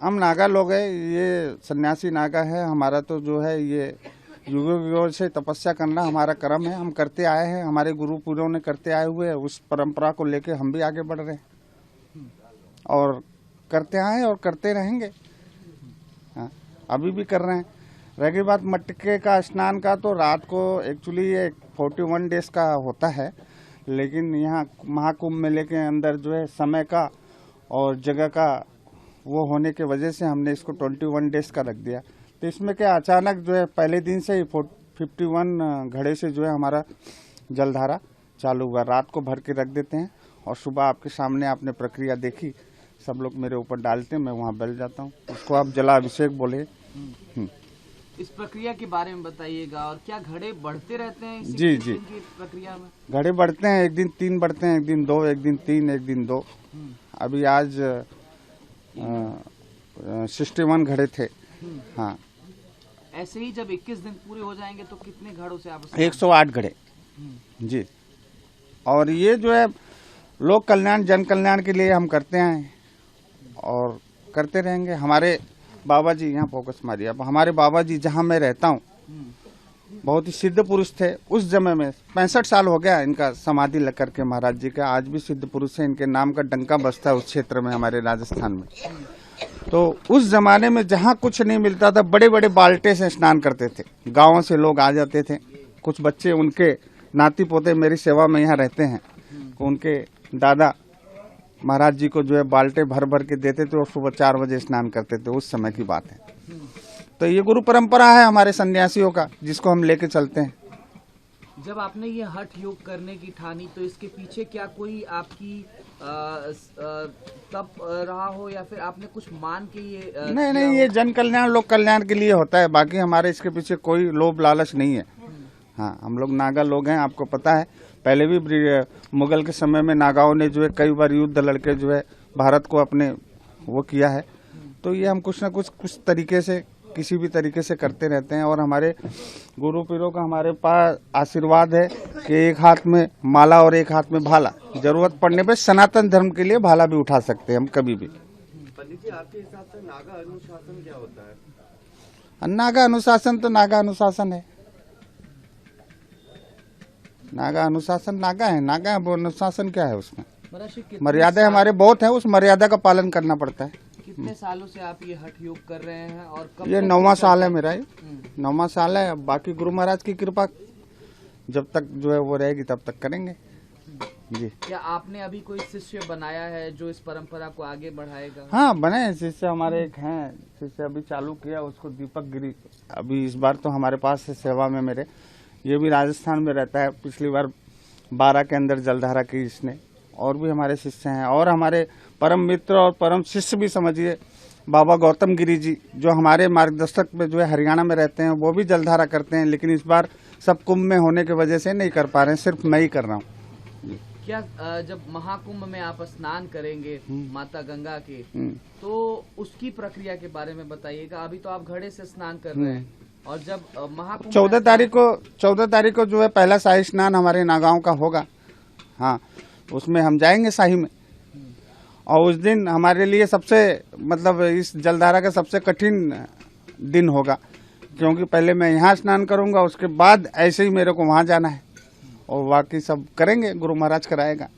हम नागा लोग हैं, ये सन्यासी नागा है। हमारा तो जो है ये युगों युगों से तपस्या करना हमारा कर्म है। हम करते आए हैं, हमारे गुरु पूर्वों ने करते आए हुए, उस परंपरा को लेके हम भी आगे बढ़ रहे हैं और करते आए हैं और करते रहेंगे। हाँ, अभी भी कर रहे हैं। रह गई बात मटके का स्नान का, तो रात को एक्चुअली ये 41 डेज का होता है, लेकिन यहाँ महाकुंभ मेले के अंदर जो है समय का और जगह का वो होने के वजह से हमने इसको 21 डेज का रख दिया। तो इसमें क्या अचानक जो है पहले दिन से ही 51 घड़े से जो है हमारा जलधारा चालू हुआ। रात को भर के रख देते हैं और सुबह आपके सामने आपने प्रक्रिया देखी, सब लोग मेरे ऊपर डालते हैं, मैं वहाँ बैठ जाता हूँ। उसको आप जलाभिषेक बोले। इस प्रक्रिया के बारे में बताइएगा, और क्या घड़े बढ़ते रहते हैं जी की प्रक्रिया में? घड़े बढ़ते हैं, एक दिन 3 बढ़ते हैं, एक दिन 2, एक दिन 3, एक दिन 2। अभी आज 61 घड़े थे। हाँ, ऐसे ही जब 21 दिन पूरे हो जाएंगे तो कितने घड़ों से आप? 108 घड़े जी। और ये जो है लोक कल्याण, जन कल्याण के लिए हम करते हैं और करते रहेंगे। हमारे बाबा जी, यहाँ फोकस मारिए अब, हमारे बाबा जी जहाँ मैं रहता हूँ बहुत ही सिद्ध पुरुष थे उस समय में। 65 साल हो गया इनका समाधि लग करके महाराज जी का। आज भी सिद्ध पुरुष है, इनके नाम का डंका बजता है उस क्षेत्र में, हमारे राजस्थान में। तो उस जमाने में जहाँ कुछ नहीं मिलता था, बड़े बड़े बाल्टे से स्नान करते थे। गाँव से लोग आ जाते थे, कुछ बच्चे उनके नाती पोते मेरी सेवा में यहाँ रहते हैं, उनके दादा महाराज जी को जो है बाल्टे भर भर के देते थे और सुबह 4 बजे स्नान करते थे। उस समय की बात है। तो ये गुरु परंपरा है हमारे सन्यासियों का, जिसको हम लेके चलते हैं। जब आपने ये हठ योग करने की ठानी, तो इसके पीछे क्या कोई आपकी तप रहा हो, या फिर आपने कुछ मान के ये नहीं, ये जन कल्याण, लोक कल्याण के लिए होता है। बाकी हमारे इसके पीछे कोई लोभ लालच नहीं है। हाँ, हम लोग नागा लोग हैं, आपको पता है। पहले भी मुगल के समय में नागाओं ने जो है कई बार युद्ध लड़के जो है भारत को अपने वो किया है। तो ये हम कुछ न कुछ तरीके से, किसी भी तरीके से करते रहते हैं। और हमारे गुरु पीरों का हमारे पास आशीर्वाद है कि एक हाथ में माला और एक हाथ में भाला। जरूरत पड़ने पे सनातन धर्म के लिए भाला भी उठा सकते हैं हम कभी भी। पंडित जी, आपके हिसाब से नागा अनुशासन क्या होता है? नागा अनुशासन तो नागा अनुशासन है। नागा अनुशासन नागा है, नागा अनुशासन क्या है? उसमें मर्यादा हमारे बहुत है, उस मर्यादा का पालन करना पड़ता है। कितने सालों से आप ये हठ योग कर रहे हैं, और कब? ये 9वां साल है मेरा, ये 9वां साल है। अब बाकी गुरु महाराज की कृपा जब तक जो है वो रहेगी तब तक करेंगे जी। क्या आपने अभी कोई शिष्य बनाया है जो इस परंपरा को आगे बढ़ाएगा? हाँ, बने हैं शिष्य हमारे, एक हैं शिष्य अभी चालू किया, उसको दीपक गिरी अभी इस बार तो हमारे पास है सेवा में मेरे। ये भी राजस्थान में रहता है, पिछली बार 12 के अंदर जलधारा की इसने। और भी हमारे शिष्य हैं, और हमारे परम मित्र और परम शिष्य भी समझिए बाबा गौतम गिरी जी, जो हमारे मार्गदर्शक में जो है हरियाणा में रहते हैं, वो भी जलधारा करते हैं। लेकिन इस बार सब कुंभ में होने की वजह से नहीं कर पा रहे हैं, सिर्फ मैं ही कर रहा हूँ। क्या जब महाकुंभ में आप स्नान करेंगे माता गंगा के, तो उसकी प्रक्रिया के बारे में बताइएगा। अभी तो आप घड़े से स्नान कर रहे हैं, और जब महाकुंभ 14 तारीख को जो है पहला शाही स्नान हमारे नागांव का होगा। हाँ, उसमें हम जाएंगे शाही में। और उस दिन हमारे लिए सबसे मतलब इस जलधारा का सबसे कठिन दिन होगा, क्योंकि पहले मैं यहाँ स्नान करूँगा, उसके बाद ऐसे ही मेरे को वहाँ जाना है, और बाकी सब करेंगे, गुरु महाराज कराएगा।